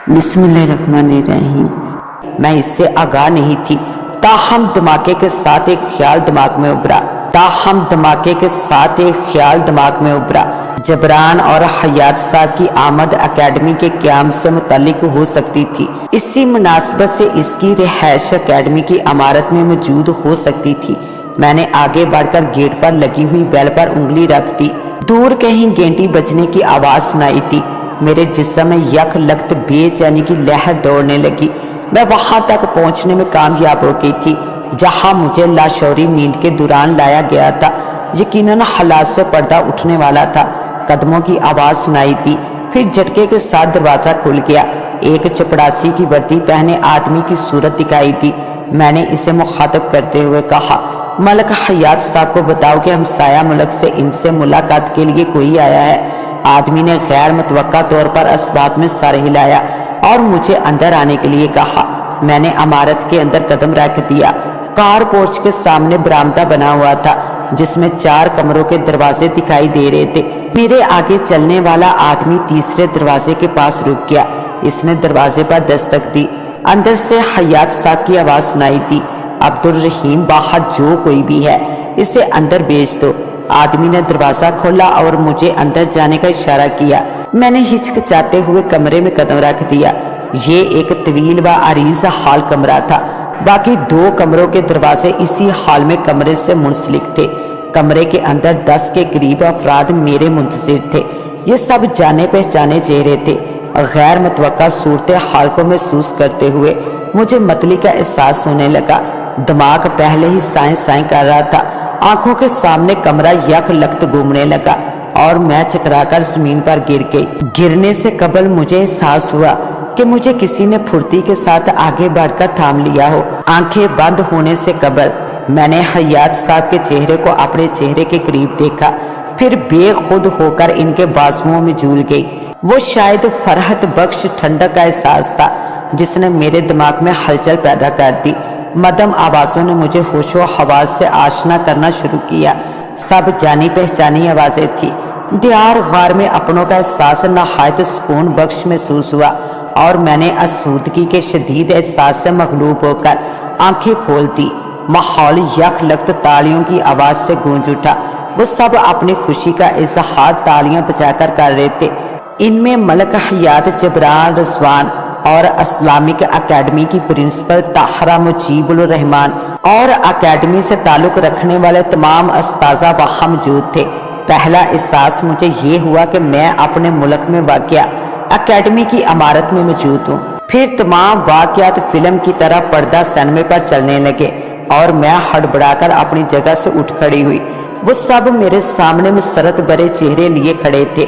बिस्मिल्लाहिर्रहमानिर्रहीम। मैं इससे आगाह नहीं थी, ताहम धमाके के साथ एक ख्याल दिमाग में उभरा। जबरान और हयात साहब की आमद एकेडमी के क़याम से मुतल्लिक हो सकती थी। इसी मुनासबत से इसकी रिहाइश एकेडमी की इमारत में मौजूद हो सकती थी। मैंने आगे बढ़कर गेट पर लगी हुई बेल पर उंगली रख दी। दूर कहीं घंटी बजने की आवाज सुनाई थी। मेरे जिस्म में यक लख्त बेचैनी की लहर दौड़ने लगी। मैं वहां तक पहुंचने में कामयाब हो गई थी जहां मुझे लाशौरी नींद के दौरान लाया गया था। यकीनन हालात से पर्दा उठने वाला था। कदमों की आवाज सुनाई दी, फिर झटके के साथ दरवाजा खुल गया। एक चपड़ासी की वर्दी पहने आदमी की सूरत दिखाई दी। मैंने इसे मुखातब करते हुए कहा, मलक हयात साहब को बताओ कि हमसाया मुल्क से इनसे मुलाकात के लिए कोई आया है। आदमी ने गैर मुतवक्का तौर पर असबाब में सर हिलाया और मुझे अंदर आने के लिए कहा। मैंने इमारत के अंदर कदम रख दिया। कार पोर्च के सामने बरामदा बना हुआ था जिसमें 4 कमरों के दरवाजे दिखाई दे रहे थे। मेरे आगे चलने वाला आदमी तीसरे दरवाजे के पास रुक गया। इसने दरवाजे पर दस्तक दी। अंदर से हयात साहब की आवाज सुनाई दी, अब्दुल रहीम बाहर जो कोई भी है इसे अंदर भेज दो। आदमी ने दरवाजा खोला और मुझे अंदर जाने का इशारा किया। मैंने हिचकिचाते हुए कमरे में कदम रख दिया। ये एक तवील व अरीज हाल कमरा था। बाकी 2 कमरों के दरवाजे इसी हाल में कमरे से मुंसलिक थे। कमरे के अंदर 10 के करीब अफराद मेरे मुंतजिर थे। ये सब जाने पहचाने चेहरे थे। गैर मुतवक्का सूरत हाल को महसूस करते हुए मुझे मतली का एहसास होने लगा। दिमाग पहले ही साएं साएं कर रहा था। आंखों के सामने कमरा यक लख्त घूमने लगा और मैं चकराकर जमीन पर गिर गई। गिरने से कबल मुझे एहसास हुआ कि मुझे किसी ने फुर्ती के साथ आगे बढ़कर थाम लिया हो। आंखें बंद होने से कबल मैंने हयात साहब के चेहरे को अपने चेहरे के करीब देखा, फिर बेखुद होकर इनके बाजुओं में झूल गई। वो शायद फरहत बख्श ठंडक का एहसास था जिसने मेरे दिमाग में हलचल पैदा कर दी। मदम आवाजों ने मुझे होशो हवास से आशना करना शुरू किया। सब जानी पहचानी आवाजें थी। दियार गार में अपनों का एहसास नहायत सुकून बख्श महसूस हुआ और मैंने आसूदगी के शदीद एहसास से मगलूब होकर आंखें खोल दी। माहौल यक लख्त तालियों की आवाज से गूंज उठा। वो सब अपनी खुशी का इजहार तालियां बजाकर कर रहे थे। इनमें मलक हयात जबरान रजवान और इस्लामिक एकेडमी की प्रिंसिपल ताहरा मुजीबुल रहमान और एकेडमी से ताल्लुक रखने वाले तमाम अस्ताजा वहां मौजूद थे। पहला एहसास मुझे ये हुआ कि मैं अपने मुल्क में वाक़या एकेडमी की इमारत में मौजूद हूँ। फिर तमाम वाक़यात फिल्म की तरह पर्दा सिनेमा पर चलने लगे और मैं हड़बड़ाकर अपनी जगह से उठ खड़ी हुई। वो सब मेरे सामने मसरत भरे चेहरे लिए खड़े थे।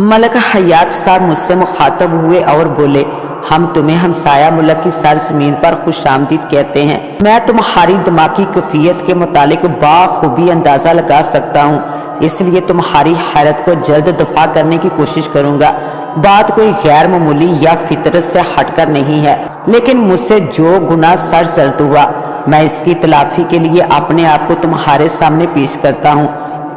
मलक हयात साहब मुझसे मुखातब हुए और बोले, हम तुम्हें हमसाया मुल्क की सरजमीन पर खुशामदीद कहते हैं। मैं तुम्हारी दिमागी कैफियत के मुतालिक बाखूबी अंदाजा लगा सकता हूँ, इसलिए तुम्हारी हैरत को जल्द दफा करने की कोशिश करूंगा। बात कोई गैर मामूली या फितरत से हटकर नहीं है, लेकिन मुझसे जो गुनाह सरजद हुआ मैं इसकी तलाफी के लिए अपने आप को तुम्हारे सामने पेश करता हूँ।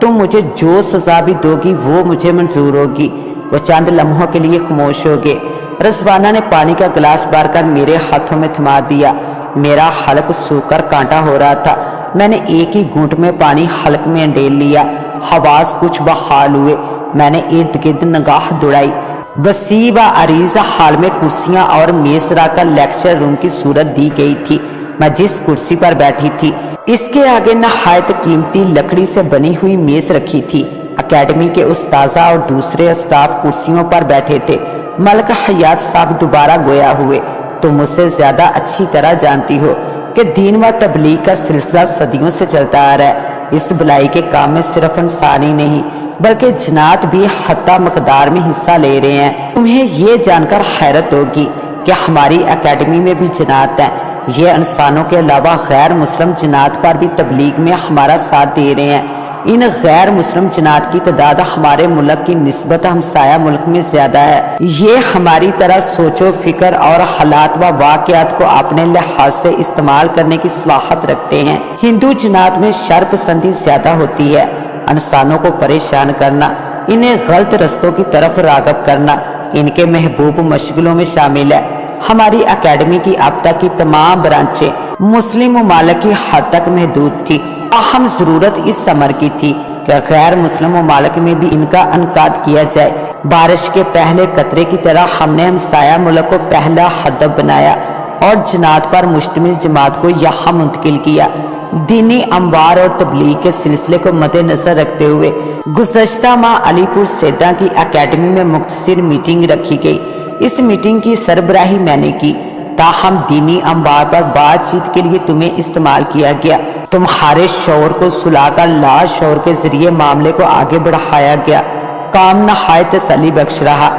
तुम मुझे जो सजा भी दोगी वो मुझे मंजूर होगी। वो चंद लम्हों के लिए खामोश हो गए। रजवाना ने पानी का गिलास भरकर मेरे हाथों में थमा दिया। मेरा हलक सूखकर कांटा हो रहा था। मैंने एक ही घूंट में पानी हलक में अंडेल लिया। हवास कुछ बहाल हुए। मैंने इर्द गिर्द निगाह दौड़ाई। वसी व अरीज हाल में कुर्सियां और मेज रखकर लेक्चर रूम की सूरत दी गई थी। मैं जिस कुर्सी पर बैठी थी इसके आगे नहायत कीमती लकड़ी से बनी हुई मेज रखी थी। एकेडमी के उस्ताजा और दूसरे स्टाफ कुर्सियों पर बैठे थे। मलक हयात साहब दोबारा गोया हुए, तो मुझसे ज्यादा अच्छी तरह जानती हो कि दीन व तबलीग का सिलसिला सदियों से चलता आ रहा है। इस भलाई के काम में सिर्फ इंसान ही नहीं बल्कि जन्नात भी हत्ता मकदार में हिस्सा ले रहे हैं। तुम्हें ये जानकर हैरत होगी कि हमारी एकेडमी में भी जन्नात है। ये इंसानों के अलावा गैर मुस्लिम जन्नात पर भी तबलीग में हमारा साथ दे रहे हैं। इन गैर मुस्लिम जन्नात की तादाद हमारे मुल्क की निस्बत हमसाया मुल्क में ज्यादा है। ये हमारी तरह सोचो फिक्र और हालात व वाक़यात को अपने लिहाज से इस्तेमाल करने की सलाहत रखते हैं। हिंदू जन्नात में शर पसंदी ज्यादा होती है। इंसानों को परेशान करना, इन्हें गलत रस्तों की तरफ रागब करना, इनके महबूब मशगलों में शामिल है। हमारी एकेडमी की अब तक की तमाम ब्रांचें मुस्लिम ममालिक की हद तक महदूद थी। अहम जरूरत इस अमर की थी कि गैर मुस्लिम ममालिक में भी इनका इनकाद किया जाए। बारिश के पहले कतरे की तरह हमने हमसाया मुल्क को पहला हदफ बनाया और जनात पर मुश्तमिल जमात को यहाँ मुंतकिल किया। दीनी अमवार और तबलीग के सिलसिले को मद्देनजर रखते हुए गुज़श्ता माह अलीपुर सेदा की एकेडमी में मुख्तसर मीटिंग रखी गई। इस मीटिंग की सरबराही मैंने की, ताहम दीनी अमवार पर बातचीत के लिए तुम्हें इस्तेमाल किया गया। तुम्हारे शौर को सुलाकर ला शौर के जरिए मामले को आगे बढ़ाया गया। काम नहायत तसल्ली बख्श रहा,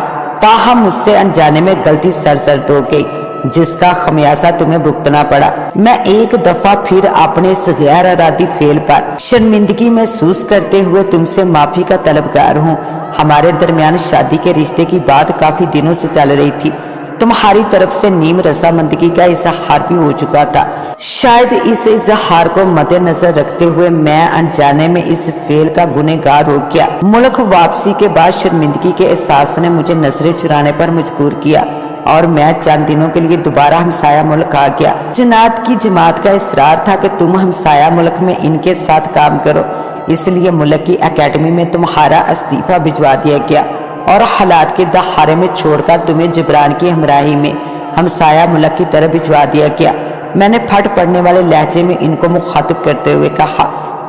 ताहम मुझसे अनजाने में गलती सरजद हो गई जिसका खमियाजा तुम्हें भुगतना पड़ा। मैं एक दफा फिर अपने इस गैर इरादी फेल पर शर्मिंदगी महसूस करते हुए तुमसे माफी का तलबगार हूँ। हमारे दरमियान शादी के रिश्ते की बात काफी दिनों से चल रही थी। तुम्हारी तरफ से नीम रजामंदगी का इजहार भी हो चुका था। शायद इस इजहार को मद्देनजर रखते हुए मैं अनजाने में इस फेल का गुनहगार हो गया। मुल्क वापसी के बाद शर्मिंदगी के एहसास ने मुझे नजरें चुराने पर मजबूर किया और मैं चंद दिनों के लिए दोबारा हमसाया मुल्क आ गया। जनात की जमात का इसरार था कि तुम हमसाया मुल्क में इनके साथ काम करो, इसलिए मुल्क की एकेडमी में तुम्हारा इस्तीफा भिजवा दिया गया और हालात के दहारे में छोड़कर तुम्हें जबरान की हमराही में हमसाया मुल्क की तरफ भिजवा दिया गया। मैंने फट पड़ने वाले लहजे में इनको मुखातिब करते हुए कहा,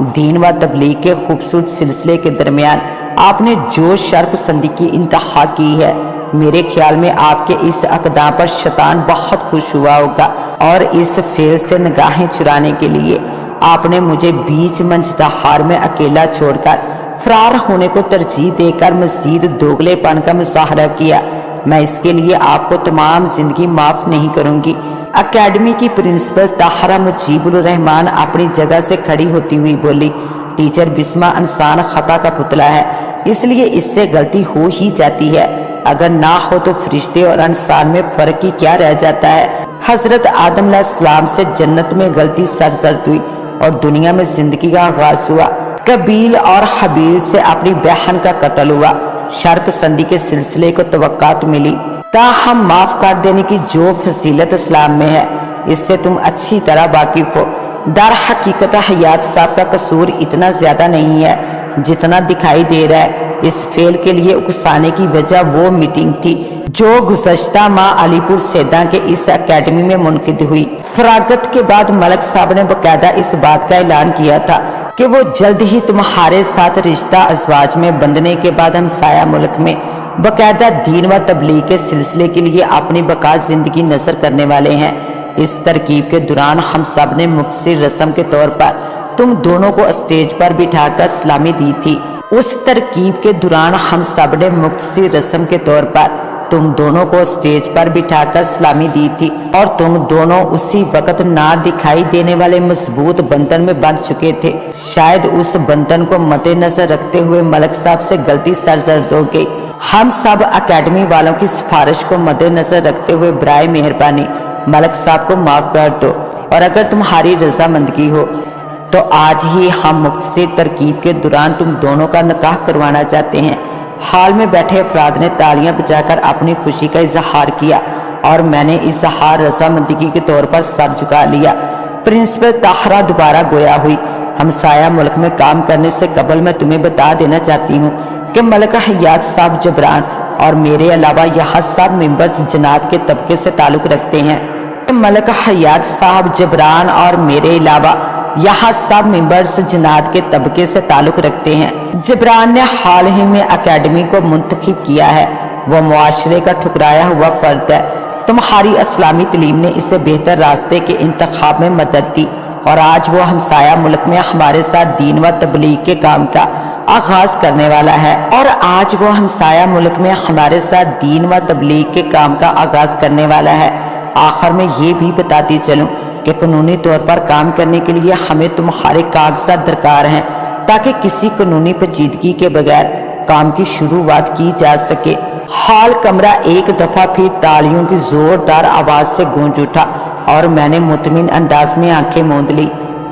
दीन व तबलीग के खूबसूरत सिलसिले के दरमियान आपने जो शर्पसंदी की इंतहा की है, मेरे ख्याल में आपके इस अकदाम पर शैतान बहुत खुश हुआ होगा और इस फेल से निगाहें चुराने के लिए आपने मुझे बीच मंच दहार में अकेला छोड़कर फरार होने को तरजीह देकर मजीद दोगलेपन का मुजाहरा किया। मैं इसके लिए आपको तमाम जिंदगी माफ नहीं करूंगी। एकेडमी की प्रिंसिपल ताहरा मुजीबुर रहमान अपनी जगह से खड़ी होती हुई बोली, टीचर बिस्मा इंसान खता का पुतला है, इसलिए इससे गलती हो ही जाती है। अगर ना हो तो फरिश्ते और इंसान में फर्क ही क्या रह जाता है। हजरत आदम अलैहिस्सलाम से जन्नत में गलती सरजद हुई और दुनिया में जिंदगी का आगाज हुआ। कबील और हबील से अपनी बहन का कत्ल हुआ। शर्पसंदी के सिलसिले को तवक्कात मिली, ताहम माफ कर देने की जो फजीलत इस्लाम में है, इससे तुम अच्छी तरह वाकिफ हो। दर हकीकत हयात साहब का कसूर इतना ज्यादा नहीं है जितना दिखाई दे रहा है। इस फेल के लिए उकसाने की वजह वो मीटिंग थी जो गुज़श्ता माह अलीपुर सेदा के इस एकेडमी में मुनकिद हुई। फरागत के बाद मलक साहब ने बकायदा इस बात का ऐलान किया था कि वो जल्द ही तुम्हारे साथ रिश्ता अज़वाज में बंधने के बाद हमसाया मुल्क में बकायदा दीन व तबलीग के सिलसिले के लिए अपनी बका जिंदगी नसर करने वाले हैं। इस तरकीब के दौरान हम सब ने मुख्तसर रस्म के तौर पर तुम दोनों को स्टेज पर बिठाकर सलामी दी थी। उस तरकीब के दौरान हम सब ने मुख्तसर रस्म के तौर पर तुम दोनों को स्टेज पर बिठाकर सलामी दी थी और तुम दोनों उसी वक्त ना दिखाई देने वाले मजबूत बंधन में बंध चुके थे। शायद उस बंधन को मद्देनजर रखते हुए मलक साहब से गलती सरजद हो गई। हम सब एकेडमी वालों की सिफारिश को मद्देनजर रखते हुए बराए मेहरबानी मलक साहब को माफ कर दो और अगर तुम्हारी रजामंदगी हो तो आज ही हम मुख्तसर तरकीब के दौरान तुम दोनों का निकाह करवाना चाहते हैं। हाल में बैठे अफराद ने तालियां बजाकर अपनी खुशी का इजहार किया और मैंने इजहार रजामंदगी के तौर पर सर झुका लिया। प्रिंसिपल ताहरा दोबारा गोया हुई, हमसाया मुल्क में काम करने से कबल मैं तुम्हें बता देना चाहती हूँ कि मलक हयात साहब जबरान और मेरे अलावा यहाँ सब मेंबर्स जनात के तबके से ताल्लुक रखते हैं। मलक हयात साहब जबरान और मेरे अलावा यहाँ सब मेंबर्स जनात के तबके से ताल्लुक रखते हैं। जबरान ने हाल ही में एकेडमी को मुंतखब किया है, वो मुआशरे का ठुकराया हुआ फर्द है। तुम्हारी इस्लामी तलीम ने इसे बेहतर रास्ते के इंतखाब में मदद दी और आज वो हमसाया मुल्क में हमारे साथ दीन व तबलीग के काम का आगाज करने वाला है आखिर में ये भी बताती चलूं कि कानूनी तौर पर काम करने के लिए हमें तुम्हारे कागजात दरकार हैं ताकि किसी कानूनी पेचीदगी के बगैर काम की शुरुआत की जा सके। हॉल कमरा एक दफा फिर तालियों की जोरदार आवाज से गूंज उठा और मैंने मुतमिन अंदाज में आंखें मूंद ली।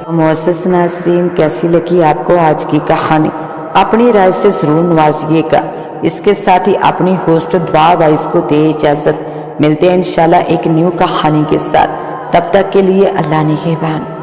मुअज़्ज़ज़ नाज़रीन, कैसी लगी आपको आज की कहानी? अपनी राय से जरूर नवाजिएगा। اس کے ساتھ ہی اپنی ہوسٹ دعا وائس کو دے اجازت۔ ملتے ہیں انشاءاللہ ایک نیو کہانی کے ساتھ، تب تک کے لیے اللہ نگہبان۔